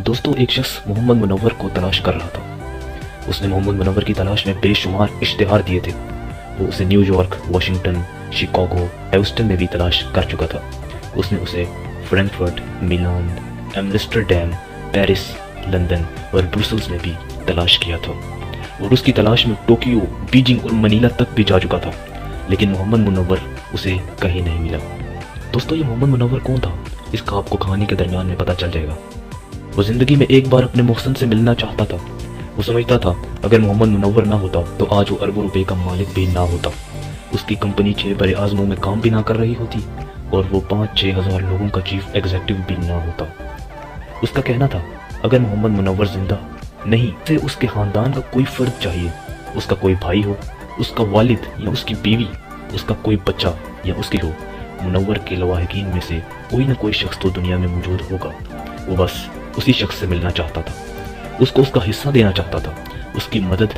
दोस्तों एक शख्स मोहम्मद मुनव्वर को तलाश कर रहा था। उसने मोहम्मद मुनव्वर की तलाश में बेशुमार इश्तिहार दिए थे। वो उसे न्यूयॉर्क, वाशिंगटन, शिकागो, ह्यूस्टन में भी तलाश कर चुका था। उसने उसे फ्रैंकफर्ट, मिलान, एम्स्टर्डम, पेरिस, लंदन और ब्रुसेल्स में भी तलाश किया था और उसकी तलाश में टोक्यो, बीजिंग और मनीला तक भी जा चुका था, लेकिन मोहम्मद मुनव्वर उसे कहीं नहीं मिला। दोस्तों ये मोहम्मद मुनव्वर कौन था, इसका आपको कहानी के दरमियान में पता चल जाएगा। वो जिंदगी में एक बार अपने मोहसिन से मिलना चाहता था। वो समझता था अगर मोहम्मद मुनव्वर ना होता तो आज वो अरबों रुपए का मालिक भी ना होता। उसकी कंपनी 6 बड़े आज़मों में काम भी ना कर रही होती और वो 5-6 हज़ार लोगों का चीफ एग्जीक्यूटिव भी ना होता। उसका कहना था अगर मोहम्मद मुनव्वर जिंदा नहीं फिर उसके खानदान का कोई फर्द चाहिए, उसका कोई भाई हो, उसका वालिद या उसकी बीवी, उसका कोई बच्चा या उसकी हो, मुनव्वर के लवाहिकीन में से कोई ना कोई शख्स तो दुनिया में मौजूद होगा। वो बस उसी शख्स से मिलना चाहता था, उसको उसका हिस्सा देना चाहता था, उसकी मदद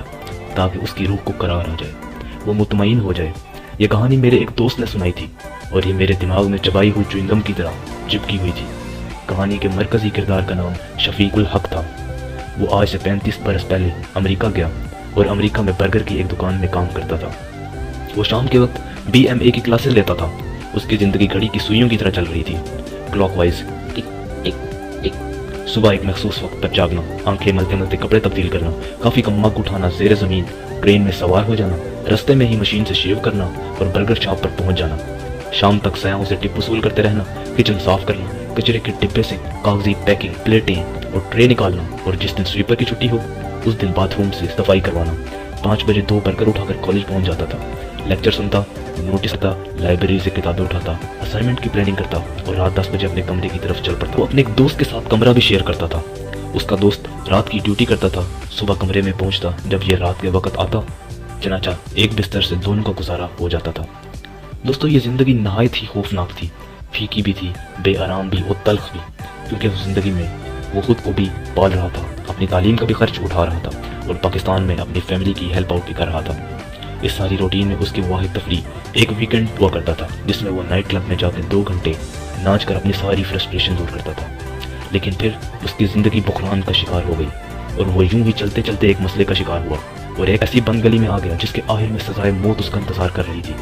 ताकि उसकी रूह को करार आ जाए, वो मुतमईन हो जाए। ये कहानी मेरे एक दोस्त ने सुनाई थी और ये मेरे दिमाग में चबाई हुई च्युइंगम की तरह चिपकी हुई थी। कहानी के मरकजी किरदार का नाम शफीकुल हक था। वो आज से 35 बरस पहले अमेरिका गया और अमेरिका में बर्गर की एक दुकान में काम करता था। वो शाम के वक्त BMA की क्लासेस लेता था। उसकी ज़िंदगी घड़ी की सुइयों की तरह चल रही थी, क्लॉकवाइज टिक टिक टिक। सुबह एक मखसूस वक्त पर जागना, आंखें मलते मलते कपड़े तब्दील करना, काफ़ी का मग उठाना, ज़ेर ज़मीन ट्रेन में सवार हो जाना, रास्ते में ही मशीन से शेव करना और बर्गर शॉप पर पहुंच जाना। शाम तक सयाहों से टिप वसूल करते रहना, किचन साफ करना, कचरे के डिब्बे से कागजी पैकिंग, प्लेटें और ट्रे निकालना और जिस दिन स्वीपर की छुट्टी हो उस दिन बाथरूम से सफाई करवाना। 5 बजे 2 बर्गर उठाकर कॉलेज पहुंच जाता था, लेक्चर सुनता, नोटिस आता, लाइब्रेरी से किताबें उठाता, असाइनमेंट की प्लानिंग करता और रात 10 बजे अपने कमरे की तरफ चल पड़ता। वो अपने एक दोस्त के साथ कमरा भी शेयर करता था। उसका दोस्त रात की ड्यूटी करता था, सुबह कमरे में पहुंचता जब ये रात के वक्त आता। चनाचा एक बिस्तर से दोनों का गुजारा हो जाता था। दोस्तों ये जिंदगी नहायत ही खौफनाक थी, फीकी भी थी, बेआराम भी और तल्ख भी, क्योंकि उस जिंदगी में वो खुद को भी पाल रहा था, अपनी तालीम का भी खर्च उठा रहा था और पाकिस्तान में अपनी फैमिली की हेल्प आउट भी कर रहा था। इस सारी रूटीन में उसकी वाहिद तफरीह एक वीकेंड हुआ करता था जिसमें वो नाइट क्लब में जाकर 2 घंटे नाच कर अपनी सारी फ्रस्ट्रेशन दूर करता था। लेकिन फिर उसकी ज़िंदगी बुखरान का शिकार हो गई और वो यूं ही चलते चलते एक मसले का शिकार हुआ और एक ऐसी बंद गली में आ गया जिसके आखिर में सजाए मौत उसका इंतजार कर रही थी।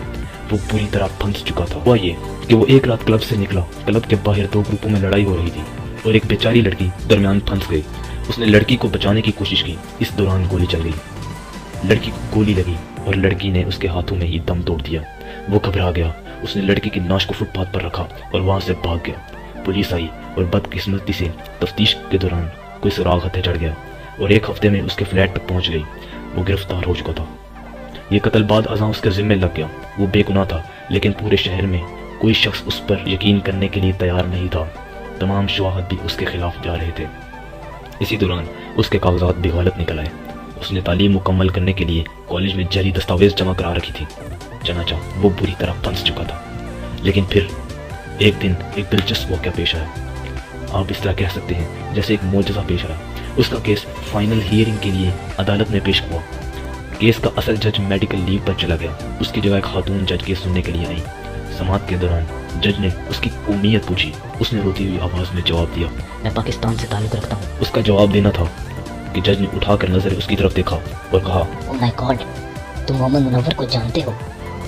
वो पूरी तरह फंस चुका था। हुआ ये कि वो एक रात क्लब से निकला, क्लब के बाहर 2 ग्रुपों में लड़ाई हो रही थी और एक बेचारी लड़की दरमियान फंस गई। उसने लड़की को बचाने की कोशिश की, इस दौरान गोली चल गई। लड़की को गोली लगी और लड़की ने उसके हाथों में ही दम तोड़ दिया। वो घबरा गया, उसने लड़की की लाश को फुटपाथ पर रखा और वहां से भाग गया। पुलिस आई और बदकिस्मती से तफ्तीश के दौरान कोई सुराग हथे चढ़ गया और 1 हफ्ते में उसके फ्लैट तक पहुंच गई। वो गिरफ्तार हो चुका था। ये कत्ल बाद अज़ां उसके जिम्मे लग गया। वो बेगुनाह था, लेकिन पूरे शहर में कोई शख्स उस पर यकीन करने के लिए तैयार नहीं था। तमाम शवाहद भी उसके खिलाफ जा रहे थे। इसी दौरान उसके कागजात भी गलत निकल आए। उसने तालीम मुकम्मल करने के लिए कॉलेज में जाली दस्तावेज जमा करा रखी थी। चनाचा वो बुरी तरह फंस चुका था। लेकिन फिर एक दिन एक दिलचस्प वाक़या पेश आया। आप इस तरह कह सकते हैं जैसे एक मौजज़ा पेश आया। उसका केस फाइनल हियरिंग के लिए अदालत में पेश हुआ। केस का असल जज मेडिकल लीव पर चला गया। उसकी जगह एक खातून जज केस सुनने के लिए आई। समाअत के दौरान जज ने उसकी कौमियत पूछी। उसने रोती हुई आवाज़ में जवाब दिया, मैं पाकिस्तान से ताल्लुक़ रखता हूँ। उसका जवाब देना था कि जज ने उठाकर नजर उसकी तरफ देखा और कहा, ओह माय गॉड, तुम मोहम्मद मुनव्वर को जानते हो?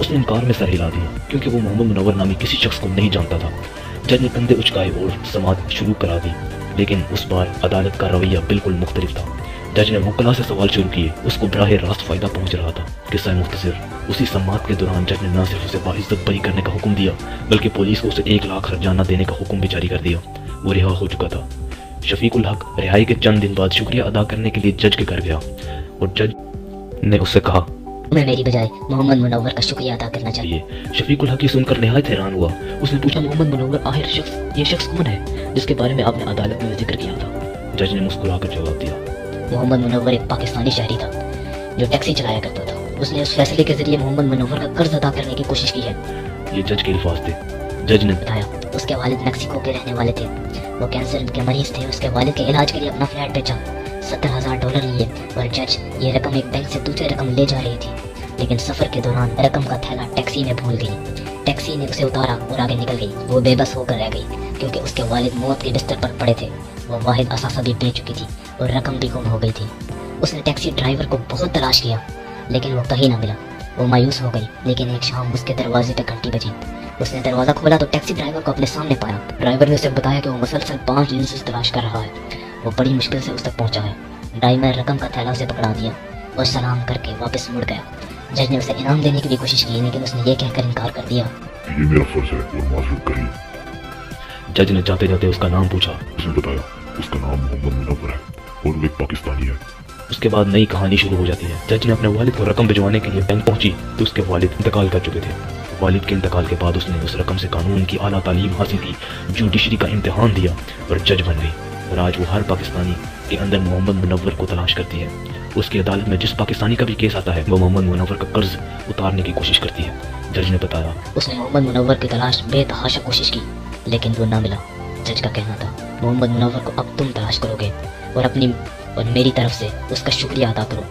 उसने इनकार में सर हिला दिया क्योंकि वो मोहम्मद मुनव्वर नामी किसी शख्स को नहीं जानता था। जज ने कंधे उचकाए और समाअत शुरू करा दी, लेकिन उस बार अदालत का रवैया बिल्कुल मुख्तलिफ था। जज ने मुकला से सवाल शुरू किए। उसको बराह रास्त फ़ायदा पहुंच रहा था। किस्सा मुख्तसर, उसी समाअत के दौरान जज ने न सिर्फ उसे बाइज्जत बरी करने का हुक्म दिया बल्कि पुलिस को उसे 1 लाख हर्जाना देने का हुक्म भी जारी कर दिया। वो रिहा हो चुका था। शफीकुल हक रिहाई के चंद दिन बाद शुक्रिया अदा करने के लिए जज के घर गया और जज ने उससे कहा, मैं मेरी बजाय मोहम्मद मुनव्वर का शुक्रिया अदा करना चाहिए। शफीकुल हक ये सुनकर निहायत हैरान हुआ। उसने पूछा, मोहम्मद मुनव्वर आखिर ये शख्स कौन है जिसके बारे में आपने अदालत में जिक्र किया था? जज ने मुस्कुराकर जवाब दिया, मोहम्मद मुनव्वर एक पाकिस्तानी शहरी था जो टैक्सी चलाया करता था। उसने उस फैसले के जरिए मोहम्मद मुनव्वर का कर्ज अदा करने की कोशिश की है। ये जज के अल्फाज थे। जज ने बताया उसके वालिद मैक्सिको के रहने वाले थे। वो कैंसर के मरीज थे। उसके वालिद के इलाज के लिए अपना फ्लैट बेचा, $70,000 लिए और जज ये रकम एक बैंक से दूसरी रकम ले जा रही थी, लेकिन सफर के दौरान रकम का थैला टैक्सी में भूल गई। टैक्सी ने उसे उतारा और आगे निकल गई। वो बेबस होकर रह गई क्योंकि उसके वालिद मौत के बिस्तर पर पड़े थे। वो वाहिद असासा भी बेच चुकी थी और रकम भी गुम हो गई थी। उसने टैक्सी ड्राइवर को बहुत तलाश किया लेकिन वो कहीं ना मिला। वो मायूस हो गई, लेकिन एक शाम उसके दरवाजे पे घंटी बजी। उसने दरवाज़ा खोला तो टैक्सी ड्राइवर को अपने सामने पाया। ड्राइवर ने उसे बताया कि वो मुसलसल 5 दिन से तलाश कर रहा है। वो बड़ी मुश्किल से उस तक पहुंचा है। ड्राइवर ने रकम का थैला उसे पकड़ा दिया और सलाम करके वापस मुड़ गया। जज ने उसे इनाम देने की भी कोशिश की लेकिन उसने ये कहकर इनकार कर दिया, ये मेरा फर्ज है और माजूर करिए। जज ने जाते जाते उसका नाम पूछा। उसने बताया उसका नाम मोहम्मद मुनव्वर है और वो एक पाकिस्तानी है। उसके बाद नई कहानी शुरू हो जाती है। जज ने अपने वालिद को रकम भिजवाने के लिए बैंक पहुंची तो उसके वालिद इंतकाल कर चुके थे। वालिद के इंतकाल के बाद उसने उस रकम से कानून की आला तालीम हासिल की, जुडिशरी का इम्तिहान दिया और जज बन गई। और आज वो हर पाकिस्तानी के अंदर मोहम्मद मुनव्वर को तलाश करती है। उसकी अदालत में जिस पाकिस्तानी का भी केस आता है वो मोहम्मद मुनव्वर का कर्ज उतारने की कोशिश करती है। जज ने बताया, उसने मोहम्मद मुनव्वर की तलाश बेतहाशा कोशिश की लेकिन वो ना मिला। जज का कहना था, मोहम्मद मुनव्वर को अब तुम तलाश करोगे और अपनी और मेरी तरफ से उसका शुक्रिया अदा करो।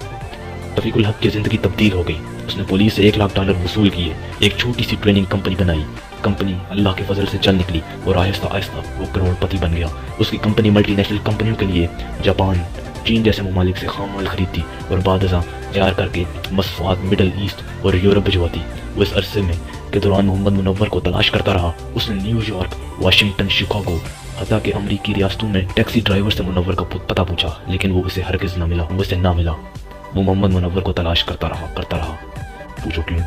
शफीकुल हक की जिंदगी तब्दील हो गई। उसने पुलिस से $1 लाख वसूल किए, एक छोटी सी ट्रेनिंग कंपनी बनाई। कंपनी अल्लाह के फजल से चल निकली और आहिस्ता आहिस्ता वो करोड़पति बन गया। उसकी कंपनी मल्टीनेशनल कंपनियों के लिए जापान, चीन जैसे ममालिक से खाम माल खरीदती और बादशाह तैयार करके मसफात, मिडल ईस्ट और यूरोप भिजवाती। वो इस अरसे में के दौरान मोहम्मद मुनव्वर को तलाश करता रहा। उसने न्यूयॉर्क, वाशिंगटन, शिकागो, हत्ता के अमरीकी रियासतों में टैक्सी ड्राइवर से मुनव्वर का पता पूछा लेकिन वो उसे हरगिज़ ना मिला। वो उसे ना मिला। वो मोहम्मद मुनव्वर को तलाश करता रहा। पूछो क्यों?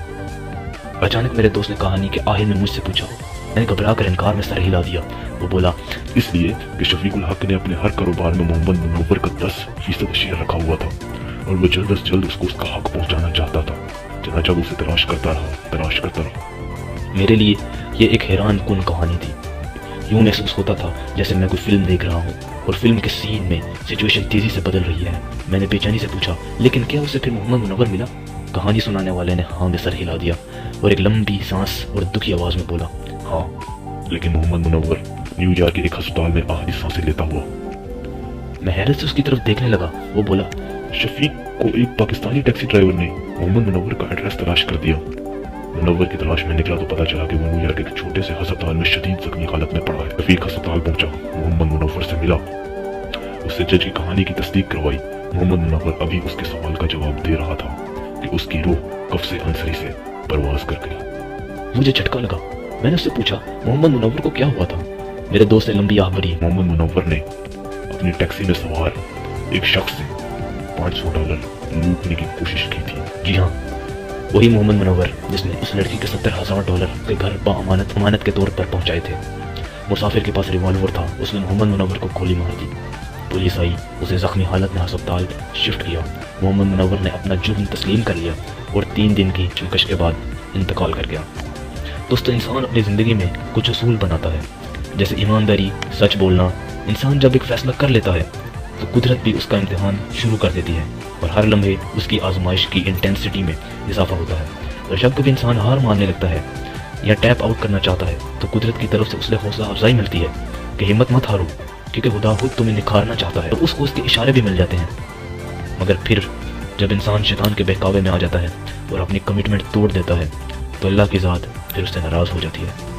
अचानक मेरे दोस्त ने कहानी के आखिर में मुझसे पूछा। मैंने घबरा कर इनकार में सर हिला दिया। वो बोला, इसलिए कि शफीकुल हक ने अपने हर कारोबार में मोहम्मद मुनव्वर का 10% शेयर रखा हुआ था और वो जल्द से जल्द उसको उसका हक पहुंचाना चाहता था। जब उसे तलाश करता रहा। मेरे लिए ये एक हैरान कुन कहानी थी। यूं महसूस होता था जैसे मैं कोई फिल्म देख रहा हूँ और फिल्म के सीन में सिचुएशन तेजी से बदल रही है। मैंने बेचैनी से पूछा, लेकिन क्या उसे फिर मोहम्मद मुनव्वर मिला? कहानी सुनाने वाले ने हाँ में सर हिला दिया और एक लंबी सांस और दुखी आवाज में बोला, हाँ, लेकिन मोहम्मद मुनव्वर न्यूयॉर्क के एक अस्पताल में आखिरी सांसें लेता हुआ। मैं हैरत से उसकी तरफ देखने लगा। वो बोला, शफीक को एक पाकिस्तानी टैक्सी ड्राइवर ने मोहम्मद मुनव्वर का एड्रेस तलाश कर दिया। मुनव्वर की तलाश में निकला तो पता चला कि वो न्यूयॉर्क के एक छोटे से अस्पताल में शदीद जख्मी हालत में पड़ा है। शफीक अस्पताल पहुंचा, मोहम्मद मुनव्वर से मिला, उससे जज की कहानी की तस्दीक करवाई। मोहम्मद मुनव्वर अभी उसके सवाल का जवाब दे रहा था कि उसकी रूह कब से अंसरी से परवाज कर गई। मुझे झटका लगा। मैंने उससे पूछा, मोहम्मद मुनव्वर को क्या हुआ था? मेरे दोस्त ने लंबी आह भरी। मोहम्मद मुनव्वर ने अपनी टैक्सी में सवार एक शख्स से $500 लूटने की कोशिश की थी। जी हाँ, वही मोहम्मद मुनव्वर जिसने उस लड़की के $70,000 के घर अमानत के तौर पर पहुंचाए थे। मुसाफिर के पास रिवॉल्वर था। उसने मोहम्मद मुनव्वर को गोली मार दी। पुलिस आई, उसे जख्मी हालत में अस्पताल शिफ्ट किया। मोहम्मद मुनव्वर ने अपना जुर्म तस्लीम कर लिया और 3 दिन की चुकश के बाद इंतकाल कर गया। दोस्तों, इंसान अपनी ज़िंदगी में कुछ असूल बनाता है, जैसे ईमानदारी, सच बोलना। इंसान जब एक फैसला कर लेता है तो कुदरत भी उसका इम्तिहान शुरू कर देती है और हर लम्हे उसकी आजमाइश की इंटेंसिटी में इजाफा होता है। और जब कभी इंसान हार मानने लगता है या टैप आउट करना चाहता है तो कुदरत की तरफ से उसे हौसला अफजाई मिलती है कि हिम्मत मत हारो, क्योंकि खुदा खुद तुम्हें निखारना चाहता है। तो उसको उसके इशारे भी मिल जाते हैं। मगर फिर जब इंसान शैतान के बहकावे में आ जाता है और अपनी कमिटमेंट तोड़ देता है तो अल्लाह की ज़ात फिर उससे नाराज़ हो जाती है।